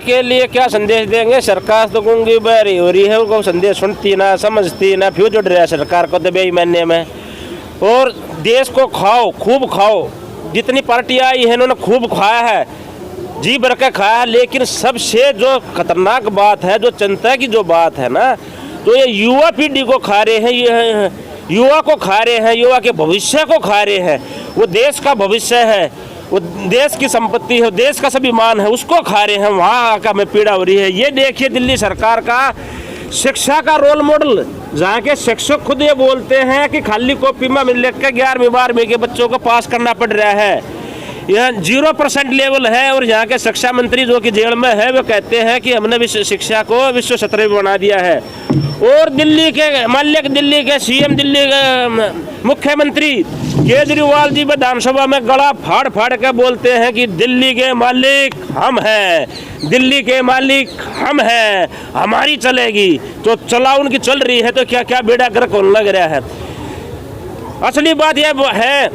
के लिए क्या संदेश देंगे? सरकार तो गूंगी बहरी हो रही है, उनको संदेश सुनती ना, समझती ना, फ्यूज उड़ रहा है सरकार को तो बेईमानी में। और देश को खाओ, खूब खाओ, जितनी पार्टी आई है इन्होंने खूब खाया है, जी भर के खाया है। लेकिन सबसे जो खतरनाक बात है, जो जनता की जो बात है ना, तो ये युवा पीढ़ी को खा रहे हैं, ये युवा को खा रहे हैं, युवा के भविष्य को खा रहे हैं। वो देश का भविष्य है, वो देश की संपत्ति है, देश का स्वाभिमान है, उसको खा रहे हैं। वहाँ आकर हमें पीड़ा हो रही है। ये देखिए दिल्ली सरकार का शिक्षा का रोल मॉडल, जहाँ के शिक्षक खुद ये बोलते हैं कि खाली कॉपी में लिख के 11वीं 12वीं के बच्चों को पास करना पड़ रहा है। यह 0% लेवल है। और यहाँ के शिक्षा मंत्री जो कि जेल में है, वो कहते हैं कि हमने विश्व शिक्षा को विश्व स्तर पर बना दिया है। और दिल्ली के मालिक, दिल्ली के सीएम, दिल्ली के मुख्यमंत्री केजरीवाल जी विधानसभा में गला फाड़ फाड़ के बोलते हैं कि दिल्ली के मालिक हम हैं, दिल्ली के मालिक हम हैं, हमारी चलेगी। तो चला उनकी चल रही है तो क्या क्या बेड़ा गर्क होने लग रहा है। असली बात यह है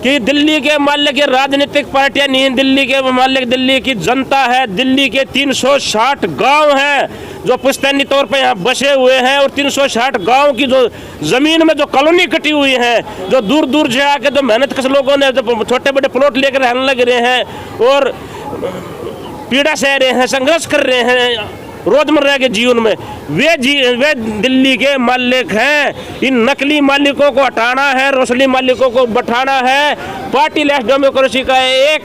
कि दिल्ली के मालिक ये राजनीतिक पार्टियां नहीं हैं, दिल्ली के मालिक दिल्ली की जनता है। दिल्ली के 360 गांव हैं जो पुश्तैनी तौर पे यहाँ बसे हुए हैं। और 360 गांव की जो जमीन में जो कॉलोनी कटी हुई है, जो दूर दूर से आके जो मेहनत कश लोगों ने जो छोटे बड़े प्लॉट लेकर रहने लग रहे हैं और पीड़ा सह रहे हैं, संघर्ष कर रहे हैं रोजमर्रा के जीवन में, वे दिल्ली के मालिक हैं। इन नकली मालिकों को हटाना है, रोसली मालिकों को बैठाना है। पार्टी लेस डेमोक्रेसी का एक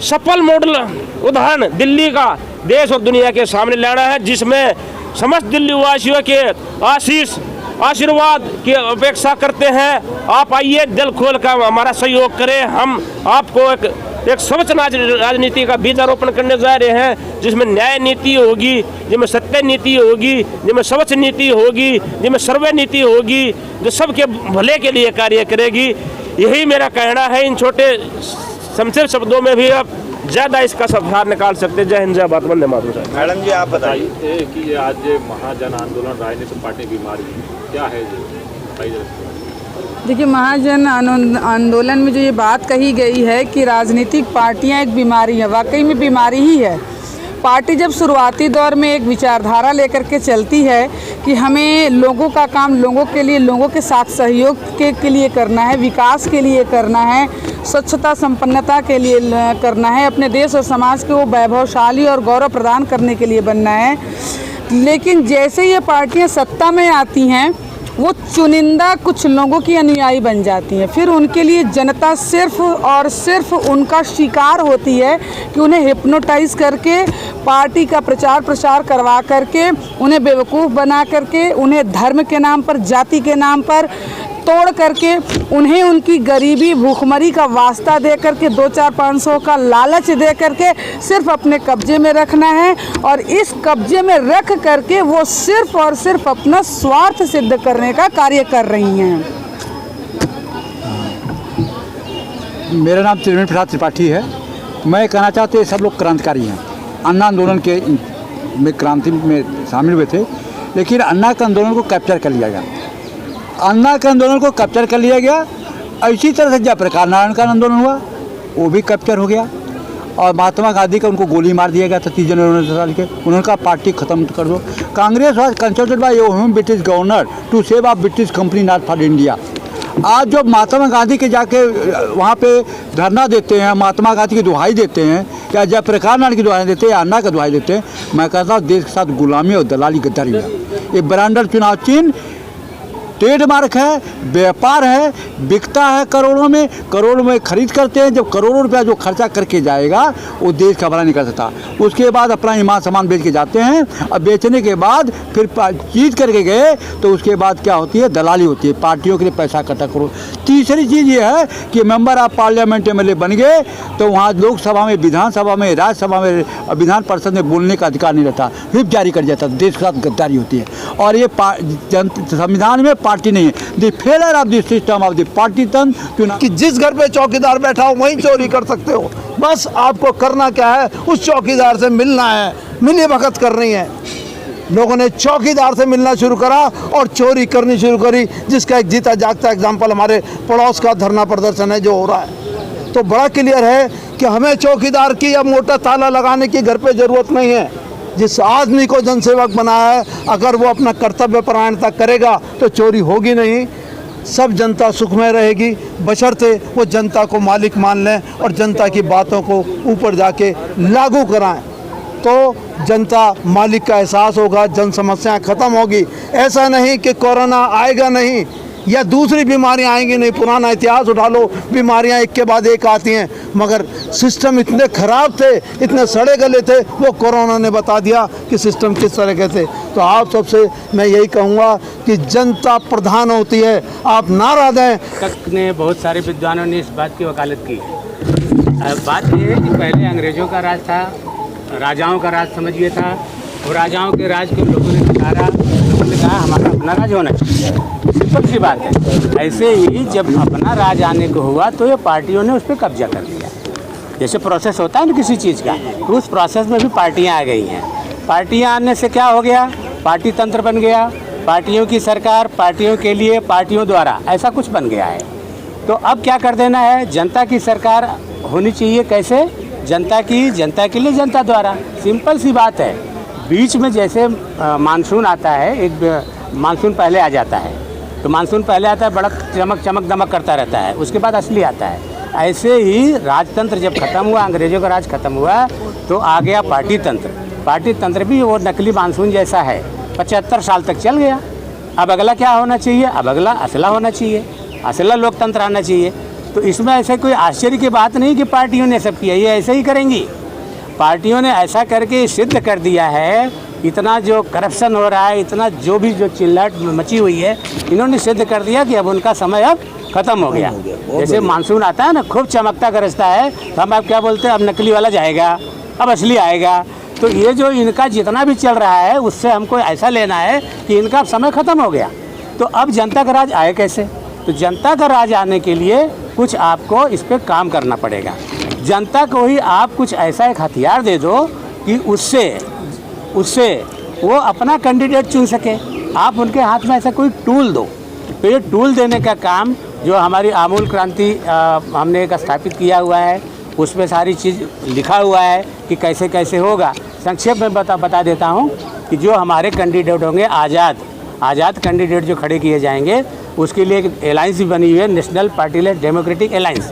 सफल मॉडल उदाहरण दिल्ली का देश और दुनिया के सामने लाना है, जिसमें समस्त दिल्ली वासियों के आशीर्वाद की अपेक्षा करते हैं। आप आइए, दिल खोल कर हमारा सहयोग करें। हम आपको एक स्वच्छ राजनीति का बीज आरोपण करने जा रहे हैं, जिसमें न्याय नीति होगी, जिसमें सत्य नीति होगी, जिसमें स्वच्छ नीति होगी, जिसमें सर्वे नीति होगी, जो सबके भले के लिए कार्य करेगी। यही मेरा कहना है। इन छोटे संक्षिप्त शब्दों में भी आप ज़्यादा इसका सार निकाल सकते। जय हिंद, जय भारत, वंदे मातरम। मैडम जी आप बताइए कि ये आज महाजन आंदोलन राजनीतिक पार्टी बीमारी क्या है? देखिए, महाजन आंदोलन में जो ये बात कही गई है कि राजनीतिक पार्टियां एक बीमारी है, वाकई में बीमारी ही है। पार्टी जब शुरुआती दौर में एक विचारधारा लेकर के चलती है कि हमें लोगों का काम लोगों के लिए, लोगों के साथ सहयोग के लिए करना है, विकास के लिए करना है, स्वच्छता संपन्नता के लिए करना है, अपने देश और समाज को वैभवशाली और गौरव प्रदान करने के लिए बनना है। लेकिन जैसे ये पार्टियां सत्ता में आती हैं, वो चुनिंदा कुछ लोगों की अनुयायी बन जाती हैं। फिर उनके लिए जनता सिर्फ और सिर्फ उनका शिकार होती है कि उन्हें हिप्नोटाइज करके, पार्टी का प्रचार प्रसार करवा करके, उन्हें बेवकूफ़ बना करके, उन्हें धर्म के नाम पर, जाति के नाम पर तोड़ करके, उन्हें उनकी गरीबी भूखमरी का वास्ता दे करके, 2-4-500 का लालच दे करके सिर्फ अपने कब्जे में रखना है। और इस कब्जे में रख करके वो सिर्फ और सिर्फ अपना स्वार्थ सिद्ध करने का कार्य कर रही हैं। मेरा नाम त्रिवेणी प्रसाद त्रिपाठी है। मैं कहना चाहते हैं सब लोग क्रांतिकारी हैं। अन्ना आंदोलन के में क्रांति में शामिल हुए थे, लेकिन अन्ना के आंदोलन को कैप्चर कर लिया गया। अन्ना के आंदोलन को कैप्चर कर लिया गया। इसी तरह से जयप्रकाश नारायण का आंदोलन हुआ, वो भी कैप्चर हो गया। और महात्मा गांधी का उनको गोली मार दिया गया था 30 जनवरी 1947 के। उन्होंने कहा पार्टी खत्म कर दो। Congress was consulted by home British governor to save a British company not for India. आज जो महात्मा गांधी के जाके वहाँ पे धरना देते हैं, महात्मा गांधी की दुहाई देते हैं, या जयप्रकाश नारायण की दुहाई देते हैं, या अन्ना की दुहाई देते हैं, मैं कहता हूँ देश के साथ गुलामी और दलाली गद्दारी है। ये ब्रांडेड चुनाव चिन्ह ट्रेडमार्क है, व्यापार है, बिकता है करोड़ों में खरीद करते हैं। जब करोड़ों रुपया जो खर्चा करके जाएगा वो देश का भला नहीं कर सकता। उसके बाद अपना ईमान सामान बेच के जाते हैं, और बेचने के बाद फिर चीज करके गए तो उसके बाद क्या होती है? दलाली होती है, पार्टियों के लिए पैसा इकट्ठा करो। तीसरी चीज़ ये है कि मेंबर ऑफ पार्लियामेंट MLA बन गए तो वहाँ लोकसभा में, विधानसभा में, राज्यसभा में, विधान परिषद में बोलने का अधिकार नहीं रहता, व्हिप जारी कर जाता। देश के साथ गद्दारी होती है। और ये संविधान में पार्टी नहीं है। The failure of the system of the partisan चुनाव कि जिस घर पे चौकीदार बैठा हो वहीं चोरी कर सकते हो। बस आपको करना क्या है? उस चौकीदार से मिलना है, मिली भगत करनी है। लोगों ने चौकीदार से मिलना शुरू करा और चोरी करनी शुरू करी, जिसका एक जीता जागता एग्जाम्पल हमारे पड़ोस का धरना प्रदर्शन है जो हो रहा है। तो बड़ा क्लियर है कि हमें चौकीदार की या मोटा ताला लगाने की घर पे ज़रूरत नहीं है। जिस आदमी को जनसेवक बनाया है, अगर वो अपना कर्तव्य परायणता करेगा तो चोरी होगी नहीं, सब जनता सुखमय रहेगी, बशर्ते वो जनता को मालिक मान लें और जनता की बातों को ऊपर जाके लागू कराएं, तो जनता मालिक का एहसास होगा, जन समस्याएं ख़त्म होगी। ऐसा नहीं कि कोरोना आएगा नहीं या दूसरी बीमारियां आएंगी नहीं। पुराना इतिहास उठा लो, बीमारियां एक के बाद एक आती हैं, मगर सिस्टम इतने ख़राब थे, इतने सड़े गले थे, वो कोरोना ने बता दिया कि सिस्टम किस तरह के थे। तो आप सबसे मैं यही कहूँगा कि जनता प्रधान होती है, आप नारा दें। तक ने बहुत सारे विद्वानों ने इस बात की वकालत की। बात यह है कि पहले अंग्रेज़ों का राज था, राजाओं का राज समझिए था, और राजाओं के राज को लोगों ने नकारा, लोगों ने कहा हमारा अपना राज होना चाहिए। सिंपल सी बात है। ऐसे ही जब अपना राज आने को हुआ तो ये पार्टियों ने उस पर कब्जा कर लिया। जैसे प्रोसेस होता है ना किसी चीज़ का, तो उस प्रोसेस में भी पार्टियां आ गई हैं। पार्टियां आने से क्या हो गया, पार्टी तंत्र बन गया, पार्टियों की सरकार, पार्टियों के लिए, पार्टियों द्वारा, ऐसा कुछ बन गया है। तो अब क्या कर देना है, जनता की सरकार होनी चाहिए। कैसे? जनता की, जनता के लिए, जनता द्वारा। सिंपल सी बात है। बीच में जैसे मानसून आता है, एक मानसून पहले आ जाता है, तो मानसून पहले आता है, बड़ा चमक दमक करता रहता है, उसके बाद असली आता है। ऐसे ही राजतंत्र जब ख़त्म हुआ, अंग्रेज़ों का राज ख़त्म हुआ, तो आ गया पार्टी तंत्र। पार्टी तंत्र भी वो नकली मानसून जैसा है, 75 साल तक चल गया। अब अगला क्या होना चाहिए? अब अगला असला होना चाहिए, असला लोकतंत्र आना चाहिए। तो इसमें ऐसे कोई आश्चर्य की बात नहीं कि पार्टियों ने सब किया, ये ऐसे ही करेंगी। पार्टियों ने ऐसा करके सिद्ध कर दिया है, इतना जो करप्शन हो रहा है, इतना जो चिल्लाहट मची हुई है, इन्होंने सिद्ध कर दिया कि अब उनका समय अब ख़त्म हो गया। जैसे मानसून आता है ना, खूब चमकता गरजता है, तो हम अब क्या बोलते हैं, अब नकली वाला जाएगा, अब असली आएगा। तो ये जो इनका जितना भी चल रहा है, उससे हमको ऐसा लेना है कि इनका समय ख़त्म हो गया। तो अब जनता का राज आए कैसे? तो जनता का राज आने के लिए कुछ आपको इस पर काम करना पड़ेगा। जनता को ही आप कुछ ऐसा एक हथियार दे दो कि उससे वो अपना कैंडिडेट चुन सके। आप उनके हाथ में ऐसा कोई टूल दो। तो ये टूल देने का काम जो हमारी आमूल क्रांति हमने एक स्थापित किया हुआ है, उसमें सारी चीज़ लिखा हुआ है कि कैसे कैसे होगा। संक्षेप में बता देता हूँ कि जो हमारे कैंडिडेट होंगे, आज़ाद कैंडिडेट जो खड़े किए जाएंगे, उसके लिए एक अलायंस भी बनी हुई है, national party less democratic alliance.